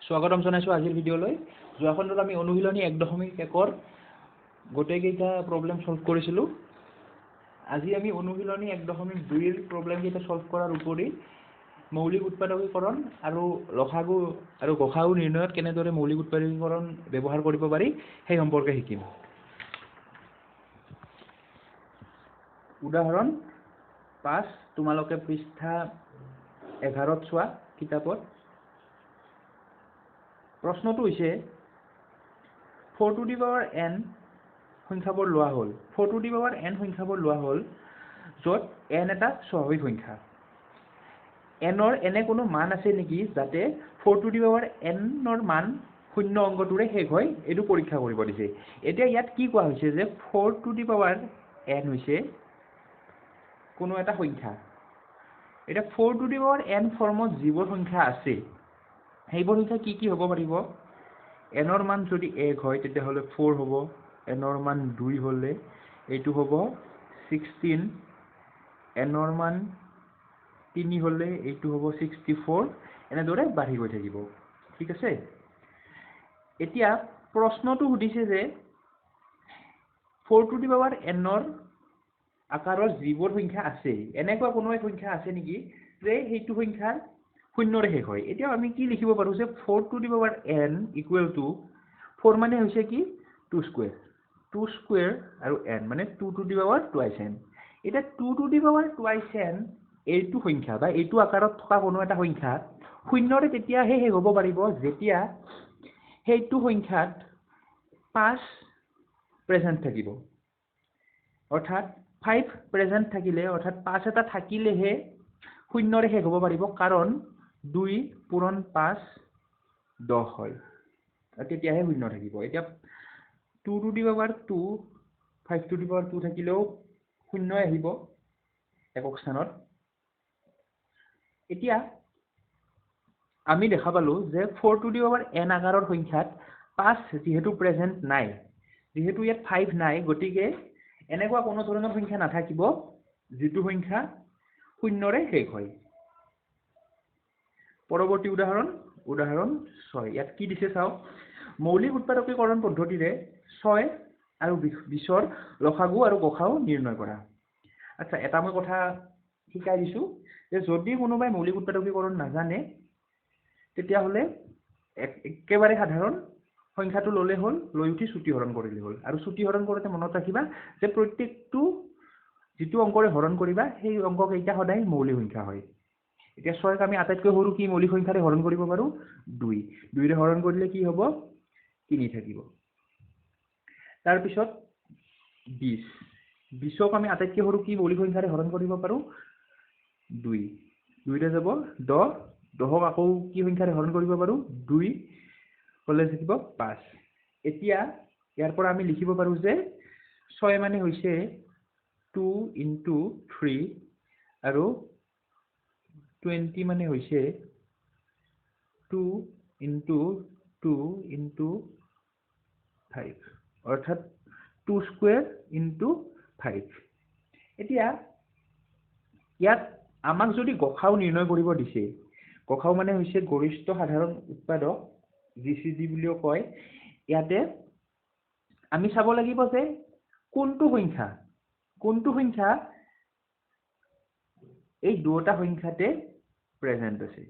স্বাগতম জনাইছো আজিৰ ভিডিঅ'লৈ। যোৱাখনত আমি অনুশীলনী 1.1 গোটেইকেইটা প্ৰব্লেম সলভ কৰিছিলোঁ। আজি আমি অনুশীলনী 1.2 প্ৰব্লেমকেইটা সলভ কৰাৰ উপৰি মৌলিক উৎপাদকীকৰণ আৰু লসাগু আৰু গসাগু নিৰ্ণয়ত কেনেদৰে মৌলিক উৎপাদকীকৰণ ব্যৱহাৰ কৰিব পাৰি সেই সম্পৰ্কে শিকিম। উদাহৰণ 5 তোমালোকে পৃষ্ঠা 11ত চোৱা কিতাপত। প্ৰশ্নটো হৈছে 4 to the power n সংখ্যাবোৰ লোৱা হ'ল। 4 to the power n সংখ্যাবোৰ লোৱা হ'ল য'ত n এটা স্বাভাৱিক সংখ্যা। nৰ এনে কোনো মান আছে নেকি যাতে 4 to the power n ৰ মান শূন্য অংকটোৰে শেষ হয় এইটো পৰীক্ষা কৰিব দিছে। এতিয়া ইয়াত কি কোৱা হৈছে যে 4 to the power n হৈছে কোনো এটা সংখ্যা। এটা 4 to the power n ফৰ্মত যিবোৰ সংখ্যা আছে সেইবোৰ সংখ্যা কি হ'ব পাৰিব? n ৰ মান যদি 1 হয় তেতিয়াহ'লে 4 হ'ব, n ৰ মান 2 হ'লে এইটো হ'ব 16, n ৰ মান 3 হ'লে এইটো হ'ব 64, এনেদৰে বাঢ়ি গৈ থাকিব। ঠিক আছে? এতিয়া প্ৰশ্নটো সুধিছে যে 4 to the power n ৰ আকাৰৰ যিবোৰ সংখ্যা আছে এনেকুৱা কোনো এক সংখ্যা আছে নেকি যে সেইটো সংখ্যাৰ শূন্যৰে শেষ হয়। এতিয়া আমি কি লিখিব পাৰোঁ যে 4 to the power n equal to 4 মানে হৈছে কি 2 স্কয়াৰ, 2 স্কয়াৰ আৰু n মানে 2 to the power twice n। এতিয়া 2 to the power twice n এইটো সংখ্যা বা এইটো আকাৰত থকা কোনো এটা সংখ্যা শূন্যৰে তেতিয়াহে শেষ হ'ব পাৰিব যেতিয়া সেইটো সংখ্যাত 5 প্ৰেজেন্ট থাকিব। অৰ্থাৎ 5 প্ৰেজেন্ট থাকিলে অৰ্থাৎ 5 এটা থাকিলেহে শূন্যৰে শেষ হ'ব পাৰিব, কাৰণ 2 পূৰণ 5 10 হয়। তেতিয়াহে শূন্য থাকিব। এতিয়া 2 to the power 2 5 to the power 2 থাকিলেও শূন্যই আহিব একক স্থানত। এতিয়া আমি দেখা পালো যে 4 to the power n আকাৰৰ সংখ্যাত 5 যিহেতু প্ৰেজেন্ট নাই, যিহেতু ইয়াত 5 নাই, গতিকে এনেকুৱা কোনো ধৰণৰ সংখ্যা নাথাকিব যিটো সংখ্যা শূন্যৰে শেষ হয়। পৰৱৰ্তী উদাহৰণ 6। ইয়াত কি দিছে চাও। মৌলিক উৎপাদকীকৰণ পদ্ধতিৰে 6 আৰু 20ৰ লসাগু আৰু গসাগু নিৰ্ণয় কৰা। আচ্ছা, এটা মই কথা শিকাই দিছো যে যদি কোনোবাই মৌলিক উৎপাদকীকৰণ নাজানে তেতিয়াহ'লে একেবাৰে সাধাৰণ সংখ্যাটো ল'লে হ'ল, লৈ উঠি চুটি হৰণ কৰিলে হ'ল। আৰু চুটি হৰণ কৰোঁতে মনত ৰাখিবা যে প্ৰত্যেকটো যিটো অংকৰে হৰণ কৰিবা সেই অংককেইটা সদায় মৌলিক সংখ্যা হয়। এতিয়া 6ক আমি আটাইতকৈ সৰু কি মৌলিক সংখ্যাৰে হৰণ কৰিব পাৰোঁ? 2। 2ৰে হৰণ কৰিলে কি হ'ব? 3 থাকিব। তাৰপিছত 20। 20ক আমি আটাইতকৈ সৰু কি মৌলিক সংখ্যাৰে হৰণ কৰিব পাৰোঁ? 2। 2ৰে যাব 10। 10ক আকৌ কি সংখ্যাৰে হৰণ কৰিব পাৰোঁ? 2 হ'লে থাকিব 5। এতিয়া ইয়াৰ পৰা আমি লিখিব পাৰোঁ যে 6 মানে হৈছে 2 into 3 আৰু 20 মানে হৈছে 2 into 2 into 5, অৰ্থাৎ 2 স্কয়াৰ into 5। এতিয়া ইয়াত আমাক যদি গসাগু নিৰ্ণয় কৰিব দিছে, গসাগু মানে হৈছে গৰিষ্ঠ সাধাৰণ উৎপাদক, GCD বুলিও কয়। ইয়াতে আমি চাব লাগিব যে কোনটো সংখ্যা এই দুটা সংখ্যাতে প্ৰেজেন্ট আছে।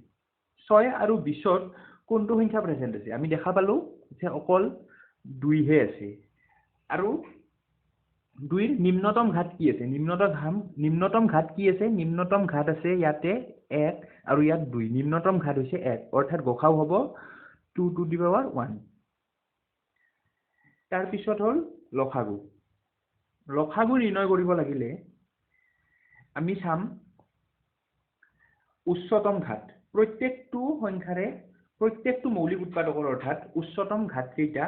6 আৰু 20ত কোনটো সংখ্যা প্ৰেজেন্ট আছে? আমি দেখা পালো যে অকল 2 হে আছে। আৰু 2ৰ নিম্নতম ঘাত কি আছে? নিম্নতম ঘাত কি আছে? নিম্নতম ঘাত আছে ইয়াতে 1 আৰু ইয়াত 2। নিম্নতম ঘাত হৈছে 1, অৰ্থাৎ গসাগু হ'ব 2 to the power 1। তাৰপিছত হ'ল লসাগু। লসাগু নিৰ্ণয় কৰিব লাগিলে আমি চাম উচ্চতম ঘাত। প্ৰত্যেকটো মৌলিক উৎপাদকৰ অৰ্থাৎ উচ্চতম ঘাতকেইটা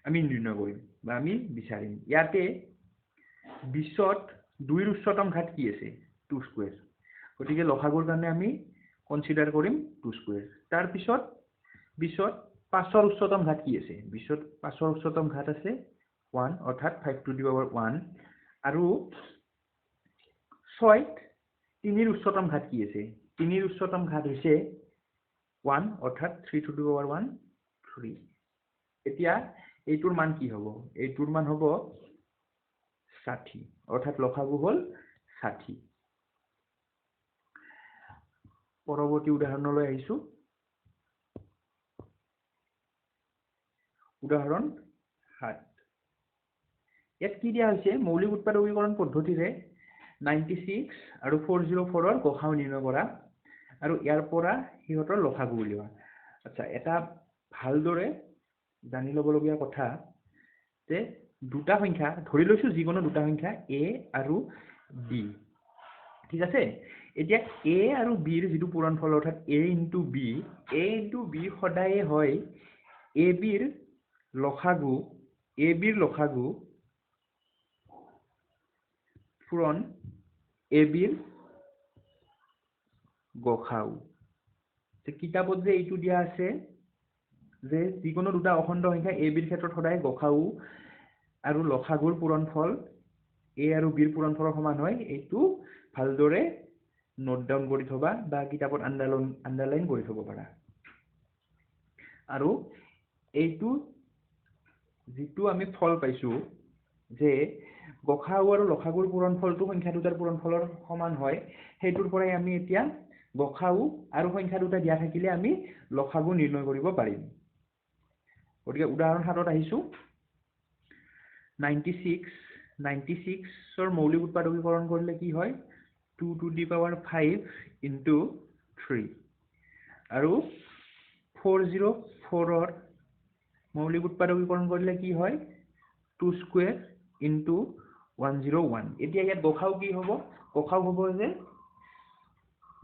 আমি নিৰ্ণয় কৰিম বা আমি বিচাৰিম। ইয়াতে 20ত 2ৰ উচ্চতম ঘাত কি আছে? 2 স্কয়াৰ। গতিকে লসাগুৰ কাৰণে আমি কনচিডাৰ কৰিম 2 স্কয়াৰ। তাৰপিছত 20ত 5ৰ উচ্চতম ঘাত কি আছে? 20ত 5ৰ উচ্চতম ঘাত আছে 1, অৰ্থাৎ 5 to the power 1। আৰু 6ত 3ৰ উচ্চতম ঘাত কি আছে? 3ৰ উচ্চতম ঘাত হৈছে 1, অৰ্থাৎ 3 to the power 1। 3 এতিয়া এইটোৰ মান কি হ'ব এইটোৰ মান হ'ব 60 অৰ্থাৎ লসাগু হ'ল 60 পৰৱৰ্তী উদাহৰণলৈ আহিছো উদাহৰণ 7 ইয়াত কি দিয়া হৈছে মৌলিক উৎপাদকীকৰণ পদ্ধতিৰে 96 আৰু 404 ৰ গসাউ নিৰ্ণয় কৰা আৰু ইয়াৰ পৰা হিহতৰ লসাগু উলিওৱা আচ্ছা এটা ভালদৰে জানি লবলগীয়া কথা যে দুটা সংখ্যা ধৰি লৈছো যিকোনো দুটা সংখ্যা a আৰু b ঠিক আছে এতিয়া a আৰু b ৰ যেটো পূৰণফল অৰ্থাৎ a * b সদায়ে হয় a b ৰ লসাগু পূৰণ a b ৰ গসাউ যে কিতাপত যে এইটো দিয়া আছে যে যিকোনো দুটা অখণ্ড সংখ্যা a b ৰ ক্ষেত্ৰত সদায় গসাউ আৰু লসাগুৰ পূৰণফল a আৰু b ৰ পূৰণফলৰ সমান হয় এইটো ভালদৰে নোট ডাউন কৰি থবা বা কিতাপত আন্ডাৰলাইন কৰি থব পাৰা আৰু এইটো যিটো আমি ফল পাইছো যে গসাউ আৰু লসাগুৰ পূৰণফলটো সংখ্যা দুটাৰ পূৰণফলৰ সমান হয় সেইটোৰ পৰাই আমি এতিয়া গসাউ আৰু সংখ্যা দুটা দিয়া থাকিলে আমি লসাগু নিৰ্ণয় কৰিব পাৰিম গতিকে উদাহৰণ 7ত আহিছো 96 ৰ মৌলিক উৎপাদকীকৰণ কৰিলে কি হয় 2 to the power 5 into 3 আৰু 404 ৰ মৌলিক উৎপাদকীকৰণ কৰিলে কি হয় 2 square into 101 এতিয়া ইয়াত গসাউ কি হ'ব গসাউ হ'ব যে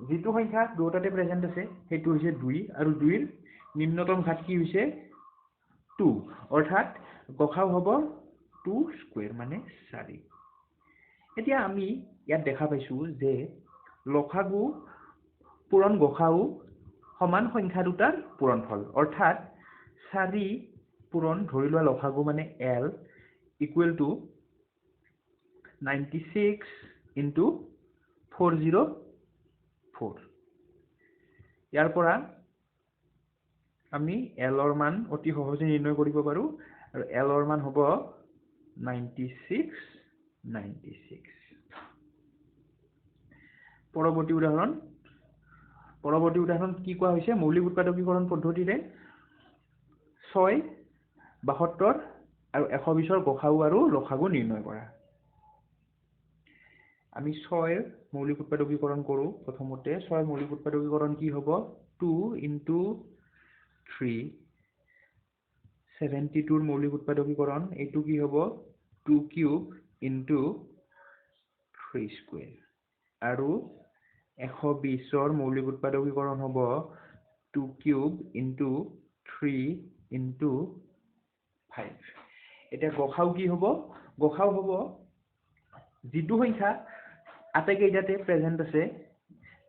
যেটো সংখ্যা দুটাতে প্ৰেজেন্ট আছে হেতু হৈছে 2 আৰু 2 ৰ নিম্নতম ঘাত কি হৈছে 2 অৰ্থাৎ গসাউ হ'ব 2 স্কয়াৰ মানে 4 এতিয়া আমি ইয়াত দেখা পাইছো যে লসাগু পূৰণ গসাউ সমান সংখ্যা দুটাৰ পূৰণফল অৰ্থাৎ 4 পূৰণ ধৰি লোৱা লসাগু মানে l equal to 96 into 404 ইয়াৰ পৰা আমি l ৰ মান অতি সহজে নিৰ্ণয় কৰিব পাৰো আৰু l ৰ মান হ'ব 96 পৰৱৰ্তী উদাহৰণ কি কোৱা হৈছে মৌলিক উৎপাদকীকৰণ পদ্ধতিৰে 6 72 আৰু 120 ৰ গসাউ আৰু লসাগু নিৰ্ণয় কৰা আমি 6 ৰ মৌলিক উৎপাদকীকৰণ কৰো প্ৰথমতে 6 ৰ মৌলিক উৎপাদকীকৰণ কি হ'ব 2 into 3 72 ৰ মৌলিক উৎপাদকীকৰণ এইটো কি হ'ব 2 cube into 3 square আৰু 120 ৰ মৌলিক উৎপাদকীকৰণ হ'ব 2 cube into 3 into 5 এতিয়া গসাউ কি হ'ব গসাউ হ'ব যেটো সংখ্যা আটাইকেইটাতে প্ৰেজেন্ট আছে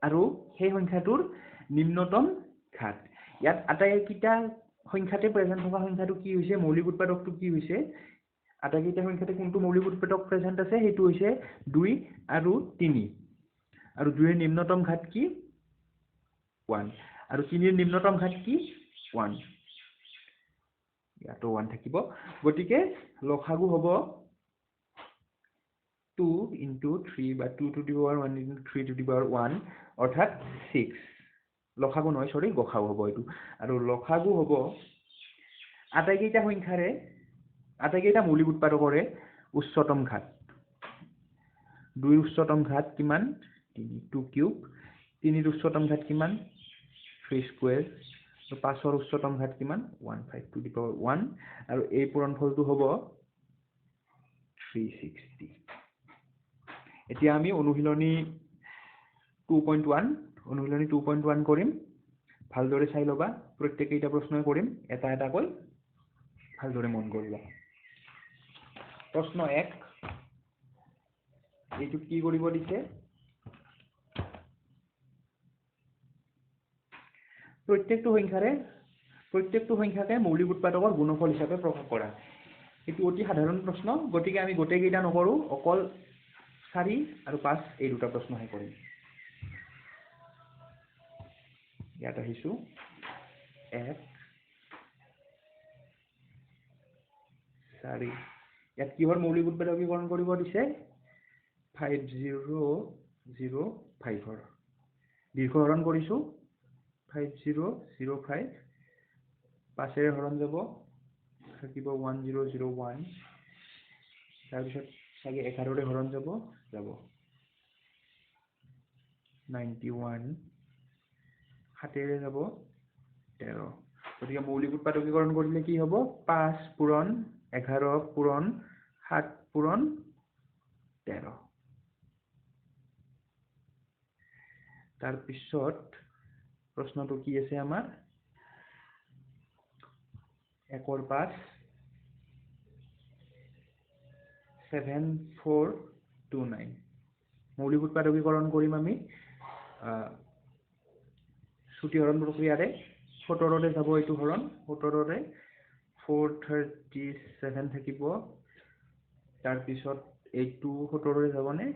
আৰু সেই সংখ্যাটোৰ নিম্নতম ঘাত ইয়াত আটাইকেইটা সংখ্যাতে প্ৰেজেন্ট থকা সংখ্যাটো কি হৈছে মৌলিক উৎপাদকটো কি হৈছে আটাইকেইটা সংখ্যাতে কোনটো মৌলিক উৎপাদক প্ৰেজেন্ট আছে হেতু হৈছে 2 আৰু 3 আৰু 2 ৰ নিম্নতম ঘাত কি 1 আৰু 3 ৰ নিম্নতম ঘাত কি 1 ইয়াতো 1 থাকিব গতিকে লসাগু হ'ব 2 into 3 বা 2 to the power 1 into 3 to the power 1 অৰ্থাৎ 6 লসাগু নহয় সৰি গসাউ হ'ব এইটো আৰু লসাগু হ'ব আটাইকেইটা সংখ্যাৰে আটাইকেইটা মৌলিক উৎপাদকৰে উচ্চতম ঘাত 2 ৰ উচ্চতম ঘাত কিমান 2 কিউব 3 ৰ উচ্চতম ঘাত কিমান 3 স্কয়াৰ আৰু 5 ৰ উচ্চতম ঘাত কিমান 15 to the power 1 আৰু এই পূৰণফলটো হ'ব 360 এতিয়া আমি অনুশীলনী 2.1 কৰিম ভালদৰে চাই লবা প্ৰত্যেকটা প্ৰশ্নই কৰিম এটা কৈ ভালদৰে মন কৰিবা প্ৰশ্ন 1 এইটো কি কৰিব দিছে প্ৰত্যেকটো সংখ্যাকে মৌলিক উৎপাদকৰ গুণফল হিচাপে প্ৰকাশ কৰা এটো অতি সাধাৰণ প্ৰশ্ন গতিকে আমি গোটেইকেইটা নকৰো অকল 4 আৰু 5 এই দুটা প্ৰশ্নহে কৰিম ইয়াত আহিছো 1 4 ইয়াত কিহৰ মৌলিক উৎপাদকীকৰণ কৰিব দিছে 5005 দীৰ্ঘহৰণ কৰিছো 5005 5 হৰণ যাব থাকিব 1001 তাৰপিছত সাগে 11 হৰণ যাব 91 7 যাব 13 গতিকে মৌলিক উৎপাদকীকৰণ কৰিলে কি হ'ব 5 পূৰণ 11 পূৰণ 7 পূৰণ 13 তাৰ পিছত প্ৰশ্নটো কি আছে আমাৰ 1 ৰ 5 7429 মৌলিক উৎপাদকীকৰণ কৰিম আমি ছুটি হৰণ প্ৰক্ৰিয়াৰে 17 ৰে যাব এইটো হৰণ 17 ৰে 437 থাকিব তাৰ পিছত এইটো 17 ৰে যাবনে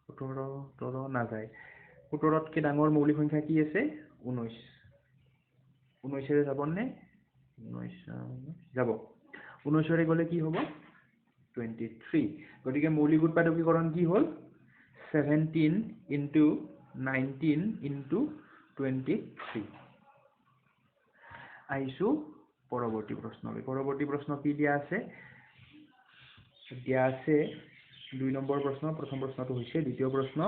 17 নাযায় 17 তকৈ ডাঙৰ মৌলিক সংখ্যা কি আছে 19 19 ৰে যাবনে 19 যাব 19 ৰে গলে কি হ'ব 23 গতিকে মৌলিক উৎপাদকীকৰণ কি হ'ল 17 into 19 into 23 আইছো পৰৱৰ্তী প্ৰশ্ন কি দিয়া আছে 2 নম্বৰ প্ৰশ্ন প্ৰথম প্ৰশ্নটো হৈছে দ্বিতীয় প্ৰশ্ন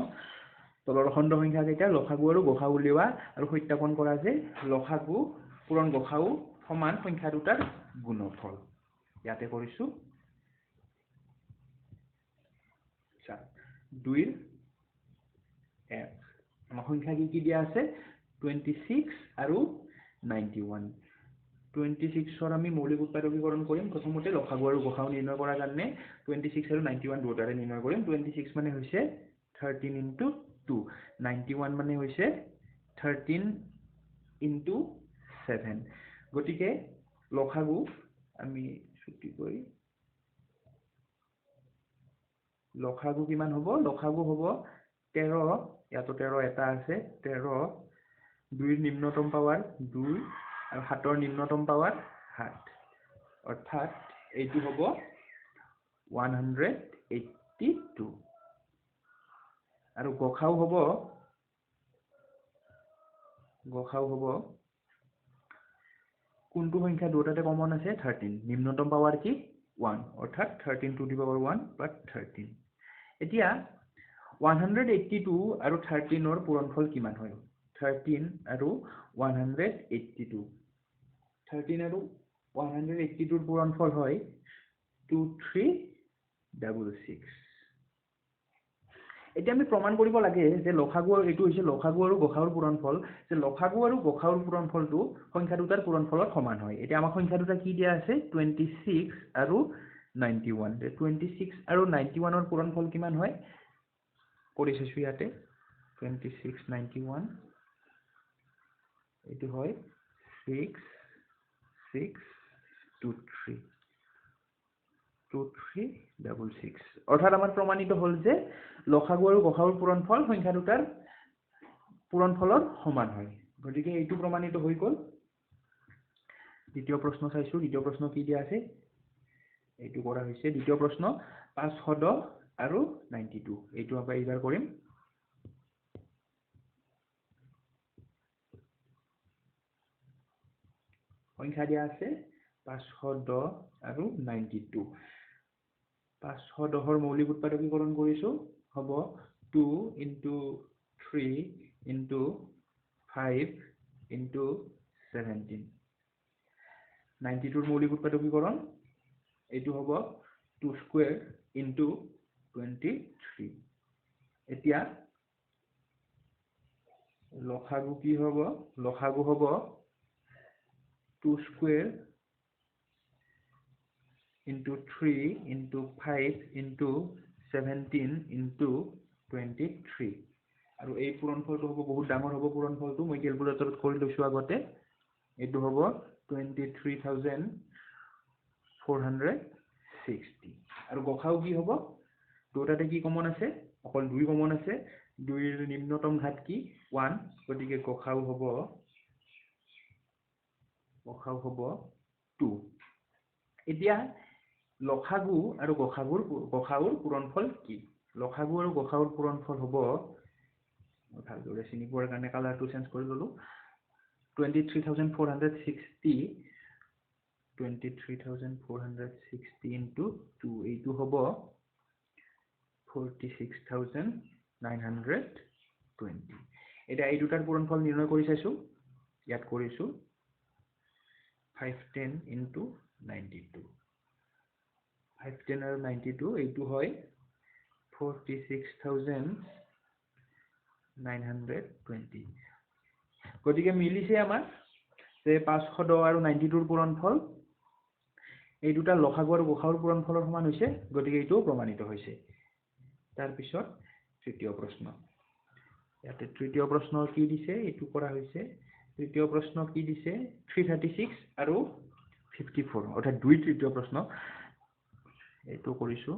তলৰ খণ্ড সংখ্যা কেইটা লসাগু আৰু গসাগু উলিওৱা আৰু সত্যাপন কৰা যে লসাগু পূৰণ গসাগু সমান সংখ্যা দুটাৰ গুণফল ইয়াতে কৰিছো 2 ৰ 1 আমাৰ সংখ্যা কি দিয়া আছে 26 আৰু 91 26 ৰ আমি মৌলিক উৎপাদকীকৰণ কৰিম প্ৰথমতে লসাগু আৰু গসাগু নিৰ্ণয় কৰাৰ কাৰণে 26 আৰু 91 দুটাৰে নিৰ্ণয় কৰিম 26 মানে হৈছে 13 into 2 91 মানে হৈছে 13 into 7 গতিকে লসাগু আমি ছুটি কৰি লসাগু কিমান হ'ব লসাগু হ'ব 13 ইয়াতো 13 এটা আছে 13 2 ৰ নিম্নতম পাৱাৰ 2 আৰু 7 ৰ নিম্নতম পাৱাৰ 7 অৰ্থাৎ এইটো হ'ব 182 আৰু গসাগু হ'ব কোনটো সংখ্যা দুটাতে কমন আছে 13 নিম্নতম পাৱাৰ কি 1 অৰ্থাৎ 13 to the power 1 but 13 এতিয়া 182 আৰু 13 ৰ পূৰণফল কিমান হয় 13 আৰু 182 13 আৰু 182 ৰ পূৰণফল হয় 2366 এতিয়া আমি প্ৰমাণ কৰিব লাগে যে লসাগু আৰু এইটো হৈছে লসাগু আৰু গসাগুৰ পূৰণফল যে লসাগু আৰু গসাগুৰ পূৰণফলটো সংখ্যা দুটাৰ পূৰণফলৰ সমান হয় এতিয়া আমাৰ সংখ্যা দুটা কি দিয়া আছে 26 আৰু 91 26 আৰু 91 ৰ পূৰণফল কিমান হয় কৰিছো ইয়াতে 26 91 এইটো হয় 6623 2366 অৰ্থাৎ আমাৰ প্ৰমাণিত হ'ল যে লসাগু আৰু গসাগুৰ পূৰণফল সংখ্যা দুটাৰ পূৰণফলৰ সমান হয় গতিকে এইটো প্ৰমাণিত হৈ গ'ল দ্বিতীয় প্ৰশ্ন চাইছো দ্বিতীয় প্ৰশ্ন কি দিয়া আছে এইটো কৰা হৈছে দ্বিতীয় প্ৰশ্ন 510 আৰু 92 এইটো আমি এইবাৰ কৰিম সংখ্যা দিয়া আছে 510 আৰু 92 510 ৰ মৌলিক উৎপাদকীকৰণ কৰিছো হ'ব 2 into 3 into 5 into 17 92 ৰ মৌলিক উৎপাদকীকৰণ এইটো হ'ব 2 square into 23 এতিয়া লসাগু কি হ'ব লসাগু হ'ব 2 square into 3 into 5 into 17 into 23 আৰু এই পূৰণফলটো হ'ব বহুত ডাঙৰ হ'ব পূৰণফলটো মই ক্যালকুলেটৰত কৰি লৈছো আগতে এইটো হ'ব 23460 আৰু গসাগু কি হ'ব দুটাতে কি কমন আছে অকল 2 কমন আছে 2 ৰ নিম্নতম ঘাত কি 1 গতিকে গসাগু হ'ব 2 এতিয়া লসাগু আৰু গসাগুৰ পূৰণফল কি লসাগু আৰু গসাগুৰ পূৰণফল হ'ব ভালদৰে চিনি পোৱাৰ কাৰণে কালাৰটো চেঞ্জ কৰি ললো 23,460 into 2 এইটো হ'ব 46,920 এতিয়া এই দুটাৰ পূৰণফল নিৰ্ণয় কৰি চাইছো ইয়াত কৰিছো 510 into 92 510 আৰু 92 এইটো হয় 46,920 গতিকে মিলিছে আমাৰ যে 510 আৰু 92 ৰ পূৰণফল এই দুটা লসাগু আৰু গসাগুৰ পূৰণফলৰ সমান হৈছে গতিকে এইটো প্ৰমাণিত হৈছে তাৰ পিছত তৃতীয় প্ৰশ্ন ইয়াতে তৃতীয় প্ৰশ্ন কি দিছে এইটো কৰা হৈছে তৃতীয় প্ৰশ্ন কি দিছে 336 আৰু 54 অৰ্থাৎ দুই তৃতীয় প্ৰশ্ন এইটো কৰিছো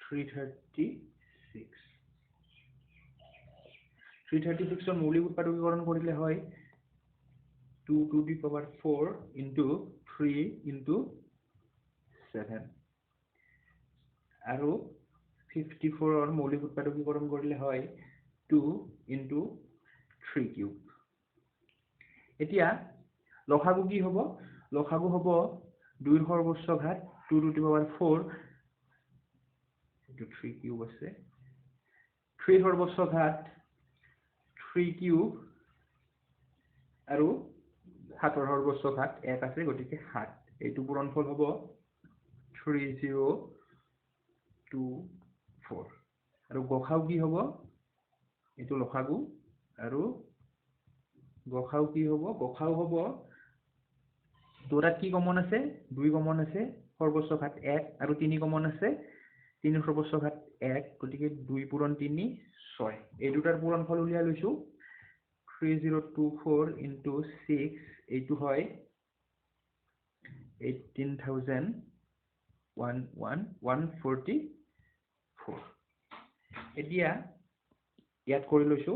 336 ৰ মৌলিক উৎপাদকীকৰণ কৰিলে হয় 2 to the power 4 into 3 into 7 আৰু 54 ৰ মৌলিক উৎপাদকীকৰণ কৰিলে হয় 2 into 3 কিউব এতিয়া লসাগু কি হ'ব লসাগু হ'ব 2 ৰ সৰ্বোচ্চ ঘাত 2 to the power 4 এইটো 3 কিউব আছে 3 ৰ সৰ্বোচ্চ ঘাত 3 কিউব আৰু 7 ৰ সৰ্বোচ্চ ঘাত 1 আছে গতিকে 7 এইটো পূৰণফল হ'ব 3024 আৰু গসাগু কি হ'ব এইটো লসাগু আৰু গসাগু কি হ'ব গসাগু হ'ব দুটাত কি কমন আছে 2 কমন আছে সৰ্বোচ্চ ঘাত 1 আৰু 3 কমন আছে 3 ৰ সৰ্বোচ্চ ঘাত 1 গতিকে 2 পূৰণ 3 6 এই দুটাৰ পূৰণফল উলিয়াই লৈছো 3024 into 6 এইটো হয় 18,144 এতিয়া ইয়াত কৰি লৈছো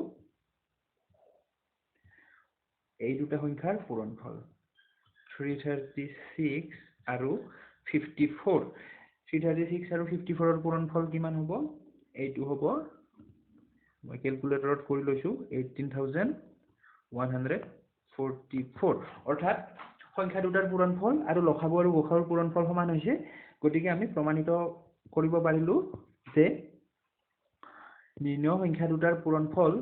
এই দুটা সংখ্যাৰ পূৰণফল 336 আৰু 54 336 আৰু 54 ৰ পূৰণফল কিমান হ'ব এইটো হ'ব মই ক্যালকুলেটৰত কৰি লৈছো 18,144 অৰ্থাৎ সংখ্যা দুটাৰ পূৰণফল আৰু লসাগু আৰু গসাগুৰ পূৰণফল সমান হৈছে গতিকে আমি প্ৰমাণিত কৰিব পাৰিলো যে নিৰ্ণয় সংখ্যা দুটাৰ পূৰণফল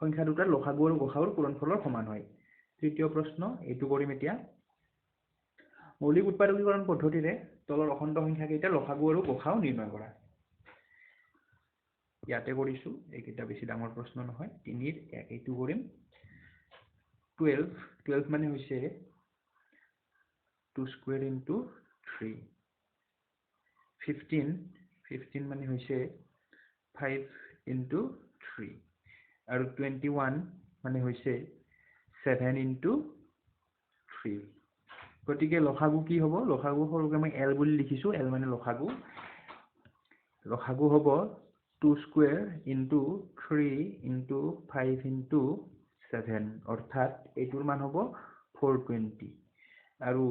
সংখ্যা দুটাৰ লসাগু আৰু গসাগুৰ পূৰণফলৰ সমান হয় তৃতীয় প্ৰশ্ন এইটো কৰিম এতিয়া মৌলিক উৎপাদকীকৰণ পদ্ধতিৰে তলৰ অখণ্ড সংখ্যা কেইটা লসাগু আৰু গসাগু নিৰ্ণয় কৰা ইয়াতে কৰিছো এইকেইটা বেছি ডাঙৰ প্ৰশ্ন নহয় 3 ৰ 1 এইটো কৰিম 12 মানে হৈছে 2 square into 3 15 মানে হৈছে 5 into 3 আৰু 21 মানে হৈছে 7 into 3 গতিকে লসাগু কি হ'ব লসাগু সৰুকে মই L বুলি লিখিছো L মানে লসাগু হ'ব 2 square into 3 into 5 into 7 অৰ্থাৎ এইটোৰ মান হ'ব 420 আৰু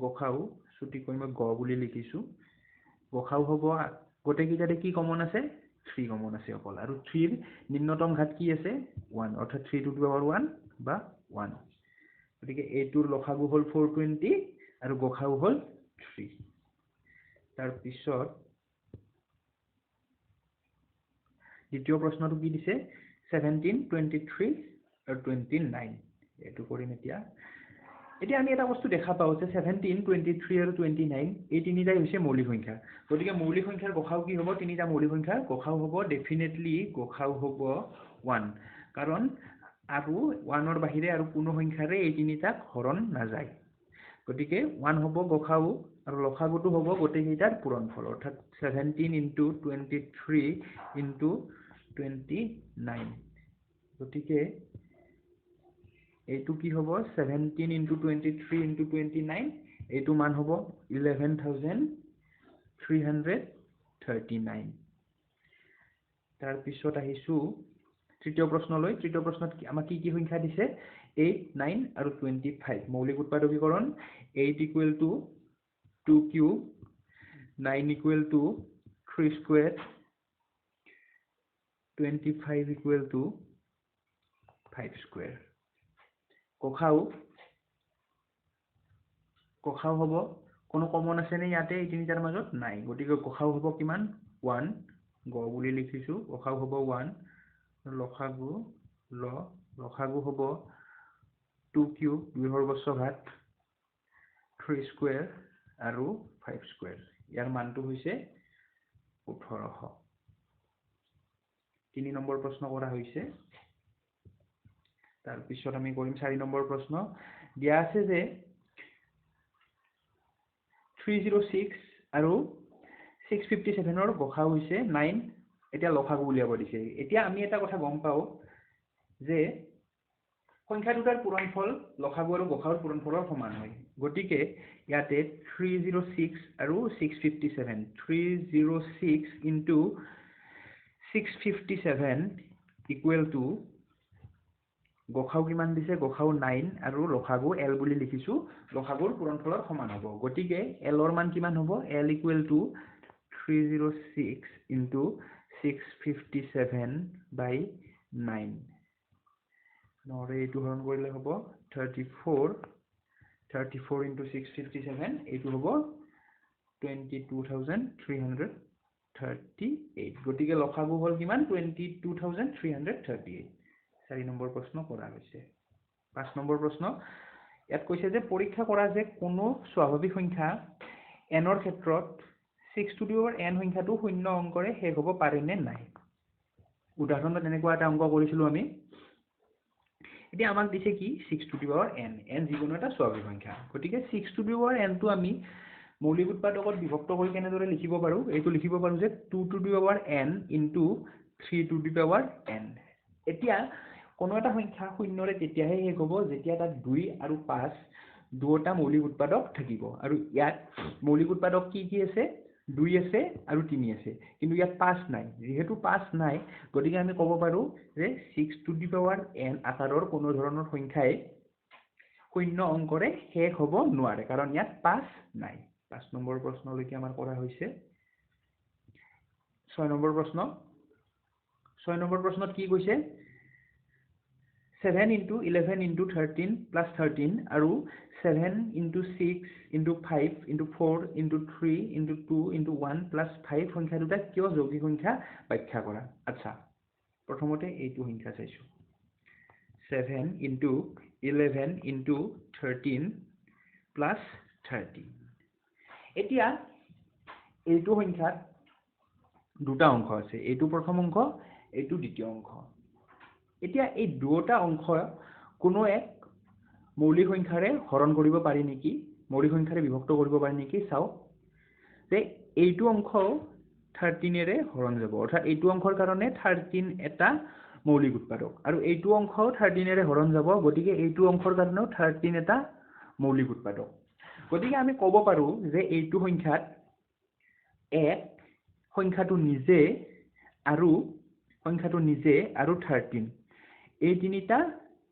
গসাগু ছুটিকৈ মই গ বুলি লিখিছো গসাগু হ'ব গোটেইকেইটাতে কি কমন আছে 3 কমন আছে অকল আৰু 3 ৰ নিম্নতম ঘাত কি আছে 1 অৰ্থাৎ 3 to the power 1 বা 1 গতিকে এইটোৰ লসাগু হ'ল 420 আৰু গসাগু হ'ল 3 তাৰ পিছত দ্বিতীয় প্ৰশ্নটো কি দিছে 17 23 আৰু 29 এইটো কৰিম এতিয়া আমি এটা বস্তু দেখা পাও যে 17 23 আৰু 29 এই তিনিটাই হৈছে মৌলিক সংখ্যা গতিকে মৌলিক সংখ্যাৰ গসাগু কি হ'ব তিনিটা মৌলিক সংখ্যাৰ গসাগু হ'ব ডেফিনেটলি গসাগু হ'ব 1 কাৰণ আৰু 1 ৰ বাহিৰে আৰু কোনো সংখ্যাৰে এই তিনিটাক হৰণ নাযায় গতিকে 1 হ'ব গসাগু আৰু লসাগুটো হ'ব গোটেইকেইটাৰ পূৰণফল অৰ্থাৎ 17 into 23 into 29 গতিকে এইটো কি হ'ব 17 into 23 into 29 এইটো মান হ'ব 11,339 তাৰ পিছত আহিছো তৃতীয় প্ৰশ্নত আমাক কি সংখ্যা দিছে 8 9 আৰু 25 মৌলিক উৎপাদকীকৰণ 8 = 2 কিউব 9 = 3 স্কয়াৰ 25 = 5 স্কয়াৰ কখাও হ'ব কোনো কমন আছে নে ইয়াতে এই তিনিটাৰ মাজত নাই গতিকে কখাও হ'ব কিমান 1 গ বুলি লিখিছো কখাও হ'ব 1 লসাগু হ'ব 2 কিউব 2 বৰ্গ ঘাত 3 স্কয়াৰ আৰু 5 স্কয়াৰ ইয়াৰ মানটো হৈছে 1800 3 নম্বৰ প্ৰশ্ন কৰা হৈছে তাৰ পিছত আমি কৰিম 4 নম্বৰ প্ৰশ্ন দিয়া আছে যে 306 আৰু 657 ৰ গসাউ হৈছে 9 এতিয়া লসাগু উলিয়াব দিছে এতিয়া আমি এটা কথা গম পাও যে সংখ্যা দুটাৰ পূৰণফল লসাগু আৰু গসাউৰ পূৰণফলৰ সমান হয় গতিকে ইয়াতে 306 আৰু 657 306 * 657 = গসাউ কিমান দিছে গসাউ 9 আৰু লসাগু l বুলি লিখিছো লসাগুৰ পূৰণফলৰ সমান হ'ব গতিকে l ৰ মান কিমান হ'ব l = 306 * 657/9 নৰে এইটো হৰণ কৰিলে হ'ব 34 * 657 এইটো হ'ব 22338 গতিকে লসাগু হ'ল কিমান 22338 4 নম্বৰ প্ৰশ্ন কৰা হৈছে 5 নম্বৰ প্ৰশ্ন ইয়াত কৈছে যে পৰীক্ষা কৰা যে কোনো স্বাভাৱিক সংখ্যা n ৰ ক্ষেত্ৰত 6n সংখ্যাটো শূন্য অংকৰে শেষ হ'ব পাৰে নে নাই উদাহৰণত এনেকুৱা এটা অংক কৰিছিলো আমি এতিয়া আমাক দিছে কি 6n n যিকোনো এটা স্বাভাৱিক সংখ্যা গতিকে 6n টো আমি মৌলিক উৎপাদকত বিভক্ত কৰি কেনেদৰে লিখিব পাৰো এইটো লিখিব পাৰো যে 2n * 3n এতিয়া কোনো এটা সংখ্যা শূন্যৰে তেতিয়াহে শেষ হ'ব যেতিয়া তাত 2 আৰু 5 দুটা মৌলিক উৎপাদক থাকিব আৰু ইয়াত মৌলিক উৎপাদক কি আছে 2 আছে আৰু 3 আছে কিন্তু ইয়াত 5 নাই যেহেতু 5 নাই গতিকে আমি ক'ব পাৰো যে 6n আকাৰৰ কোনো ধৰণৰ সংখ্যাই শূন্য অংকৰে শেষ হ'ব নোৱাৰে কাৰণ ইয়াত 5 নাই 5 নম্বৰ প্ৰশ্নলৈকে আমাৰ কৰা হৈছে 6 নম্বৰ প্ৰশ্নত কি কৈছে 7 * 11 * 13 + 13 আৰু 7 * 6 * 5 * 4 * 3 * 2 * 1 + 5 সংখ্যা দুটা কিয় যৌগিক সংখ্যা ব্যাখ্যা কৰা আচ্ছা প্ৰথমতে এইটো সংখ্যা চাইছো 7 * 11 * 13 + 13 এতিয়া এইটো সংখ্যাত দুটা অংশ আছে এইটো প্ৰথম অংশ এইটো দ্বিতীয় অংশ এতিয়া এই দুটা অংশ কোনো এক মৌলিক সংখ্যাৰে হৰণ কৰিব পাৰি নেকি মৌলিক সংখ্যাৰে বিভক্ত কৰিব পাৰি নেকি চাও যে এইটো অংশ 13 ৰে হৰণ যাব অৰ্থাৎ এইটো অংশৰ কাৰণে 13 এটা মৌলিক উৎপাদক আৰু এইটো অংশ 13 ৰে হৰণ যাব গতিকে এইটো অংশৰ কাৰণেও 13 এটা মৌলিক উৎপাদক গতিকে আমি ক'ব পাৰো যে এইটো সংখ্যাত 1 সংখ্যাটো নিজে আৰু 13 এই তিনিটা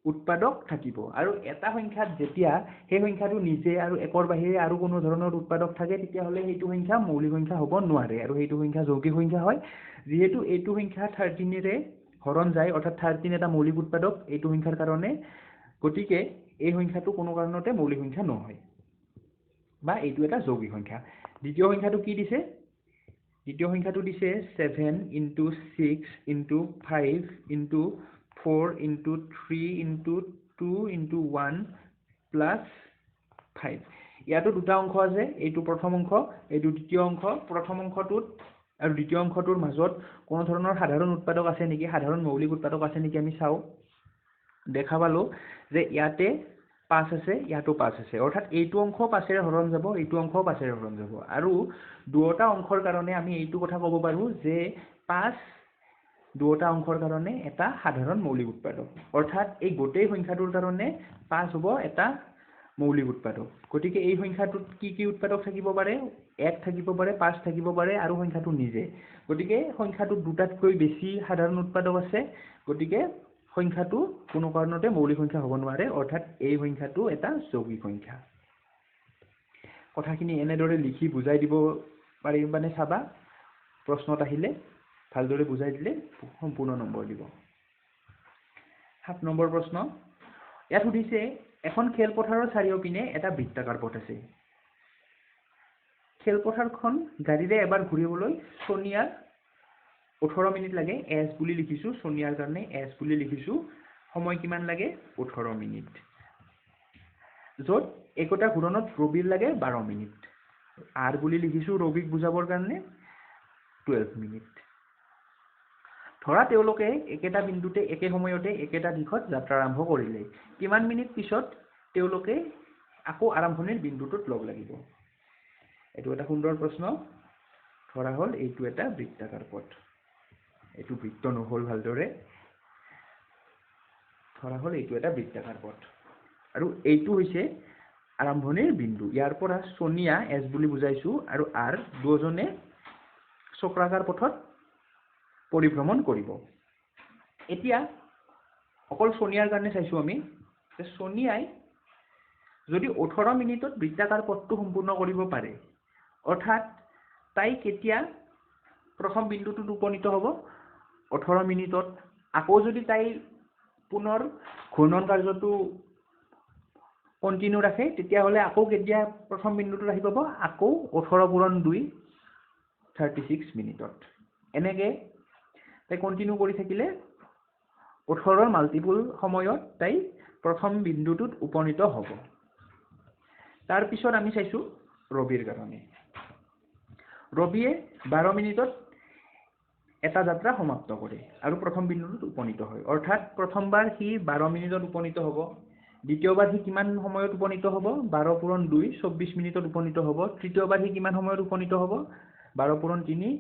উৎপাদক থাকিব আৰু এটা সংখ্যাত যেতিয়া সেই সংখ্যাটো নিজে আৰু একৰ বাহিৰে আৰু কোনো ধৰণৰ উৎপাদক থাকে তেতিয়া হলে সেইটো সংখ্যা মৌলিক সংখ্যা হ'ব নোৱাৰে আৰু সেইটো সংখ্যা যৌগিক সংখ্যা হয় যেহেতু এইটো সংখ্যা 13 ৰে হৰণ যায় অৰ্থাৎ 13 এটা মৌলিক উৎপাদক এইটো সংখ্যাৰ কাৰণে গতিকে এই সংখ্যাটো কোনো কাৰণতে মৌলিক সংখ্যা নহয় বা এইটো এটা যৌগিক সংখ্যা দ্বিতীয় সংখ্যাটো কি দিছে দ্বিতীয় সংখ্যাটো দিছে 7 * 6 * 5 * 4 * 3 * 2 * 1 + 5 ইয়াতো দুটা অংশ আছে এইটো প্ৰথম অংশ এইটো দ্বিতীয় অংশ প্ৰথম অংশটোত আৰু দ্বিতীয় অংশটোৰ মাজত কোনো ধৰণৰ সাধাৰণ উৎপাদক আছে নেকি সাধাৰণ মৌলিক উৎপাদক আছে নেকি আমি চাও দেখা পালো যে ইয়াতে 5 আছে ইয়াতো 5 আছে অৰ্থাৎ এইটো অংশ 5 ৰে হৰণ যাব এইটো অংশ 5 ৰে হৰণ যাব আৰু দুটা অংশৰ কাৰণে আমি এইটো কথা ক'ব পাৰো যে 5 দুটা অংশৰ কাৰণে এটা সাধাৰণ মৌলিক উৎপাদক অৰ্থাৎ এই গোটেই সংখ্যাটোৰ কাৰণে 5 হ'ব এটা মৌলিক উৎপাদক গতিকে এই সংখ্যাটোত কি উৎপাদক থাকিব পাৰে 1 থাকিব পাৰে 5 থাকিব পাৰে আৰু সংখ্যাটো নিজে গতিকে সংখ্যাটো দুটাতকৈ বেছি সাধাৰণ উৎপাদক আছে গতিকে সংখ্যাটো কোনো কাৰণতে মৌলিক সংখ্যা হ'ব নোৱাৰে অৰ্থাৎ এই সংখ্যাটো এটা যৌগিক সংখ্যা কথাখিনি এনেদৰে লিখি বুজাই দিব পাৰিবানে চাবা প্ৰশ্নত আহিলে ভালদৰে বুজাই দিলে সম্পূৰ্ণ নম্বৰ দিব 7 নম্বৰ প্ৰশ্ন ইয়াত সুধিছে এখন খেলপথাৰৰ চাৰিওপিনে এটা বৃত্তাকাৰ পথ আছে খেলপথাৰখন গাড়ীৰে এবাৰ ঘূৰিবলৈ সোনিয়াৰ 18 মিনিট লাগে এছ বুলি লিখিছো সোনিয়াৰ কাৰণে এছ বুলি লিখিছো সময় কিমান লাগে 18 মিনিট য'ত একোটা ঘূৰণত ৰবিৰ লাগে 12 মিনিট আৰ বুলি লিখিছো ৰবিক বুজাবৰ কাৰণে 12 মিনিট ধৰা তেওঁলোকে একেটা বিন্দুতে একে সময়তে একেটা দিশত যাত্ৰা আৰম্ভ কৰিলে কিমান মিনিট পিছত তেওঁলোকে আকৌ আৰম্ভণিৰ বিন্দুটোত লগ লাগিব এটো এটা সুন্দৰ প্ৰশ্ন ধৰা হল এইটো এটা বৃত্তাকাৰ পথ এইটো বৃত্ত নহল ভালদৰে ধৰা হল এইটো এটা বৃত্তাকাৰ পথ আৰু এইটো হৈছে আৰম্ভণিৰ বিন্দু ইয়াৰ পৰা সোনিয়া এছ বুলি বুজাইছো আৰু আৰ দুজনে চক্ৰাকাৰ পথত পৰিভ্ৰমণ কৰিব এতিয়া অকল সোনিয়াৰ কাৰণে চাইছো আমি যে সোনিয়াই যদি 18 মিনিটত বৃত্তাকাৰ পথটো সম্পূৰ্ণ কৰিব পাৰে অৰ্থাৎ তাই কেতিয়া প্ৰথম বিন্দুটোত উপনীত হ'ব 18 মিনিটত আকৌ যদি তাই পুনৰ ঘূৰ্ণন কাৰ্যটো কন্টিনিউ ৰাখে তেতিয়া হলে আকৌ কেতিয়া প্ৰথম বিন্দুটোত আহি পাব আকৌ 18 পূৰণ 2 36 মিনিটত এনেকে তাই কন্টিনিউ কৰি থাকিলে 18 মাল্টিপল সময়ত তাই প্ৰথম বিন্দুটোত উপনীত হ'ব তাৰ পিছত আমি চাইছো ৰবিৰ কাৰণে ৰবিয়ে 12 মিনিটত এটা যাত্ৰা সমাপ্ত কৰে আৰু প্ৰথম বিন্দুটোত উপনীত হয় অৰ্থাৎ প্ৰথমবাৰ সি 12 মিনিটত উপনীত হ'ব দ্বিতীয়বাৰ সি কিমান সময়ত উপনীত হ'ব 12 পূৰণ 2 24 মিনিটত উপনীত হ'ব তৃতীয়বাৰ সি কিমান সময়ত উপনীত হ'ব 12 পূৰণ 3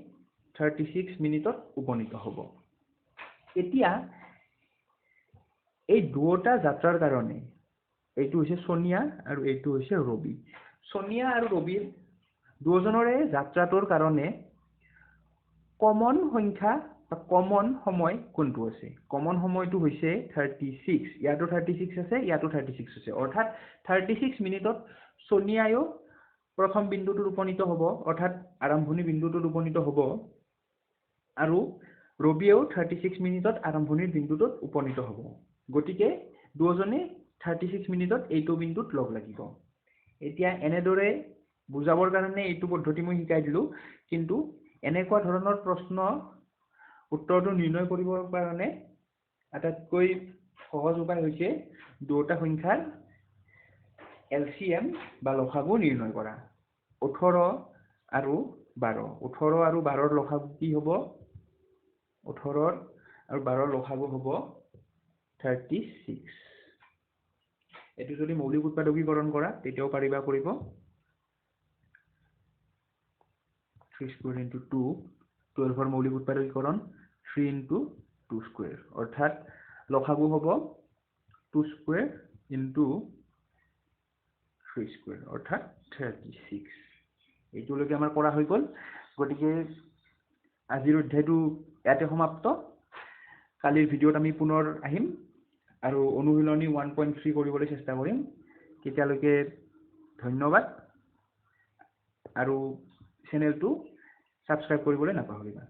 36 মিনিটত উপনীত হ'ব এতিয়া এই দুটা যাত্ৰাৰ কাৰণে এইটো হৈছে সোনিয়া আৰু এইটো হৈছে ৰবি সোনিয়া আৰু ৰবিৰ দুজনৰে যাত্ৰাটোৰ কাৰণে কমন সংখ্যা বা কমন সময় কোনটো আছে কমন সময়টো হৈছে 36 ইয়াতো 36 আছে ইয়াতো 36 আছে অৰ্থাৎ 36 মিনিটত সোনিয়ায়ো প্ৰথম বিন্দুটোত উপনীত হ'ব অৰ্থাৎ আৰম্ভণি বিন্দুটোত উপনীত হ'ব আৰু ৰবিয়েও 36 মিনিটত আৰম্ভণিৰ বিন্দুটোত উপনীত হ'ব গতিকে দুজনে 36 মিনিটত এইটো বিন্দুত লগ লাগিব এতিয়া এনেদৰে বুজাবৰ কাৰণে এইটো পদ্ধতি মই শিকাই দিলো কিন্তু এনেকুৱা ধৰণৰ প্ৰশ্ন উত্তৰটো নিৰ্ণয় কৰিবৰ কাৰণে আটাইতকৈ সহজ উপায় হৈছে দুটা সংখ্যাৰ এলচিএম বা লসাগু নিৰ্ণয় কৰা 18 আৰু 12 18 আৰু 12ৰ লসাগু কি হ'ব 18 আৰু 12ৰ লসাগু হ'ব 36 এটো যদি মৌলিক উৎপাদকীকৰণ কৰা তেতিয়াও পাৰিবা কৰিব 3 square into 2 12 ৰ মৌলিক উৎপাদকীকৰণ 3 into 2 square অৰ্থাৎ লসাগু হ'ব 2 square into 3 square অৰ্থাৎ 36 এইটোলৈকে আমাৰ কৰা হৈ গ'ল গতিকে আজিৰ অধ্যায়টো ইয়াতে সমাপ্ত কালিৰ ভিডিঅ'ত আমি পুনৰ আহিম আৰু অনুশীলনী 1.3 কৰিবলৈ চেষ্টা কৰিম তেতিয়ালৈকে ধন্যবাদ আৰু চেনেলটো সাবস্ক্ৰাইব কৰিবলৈ নাপাহৰিবা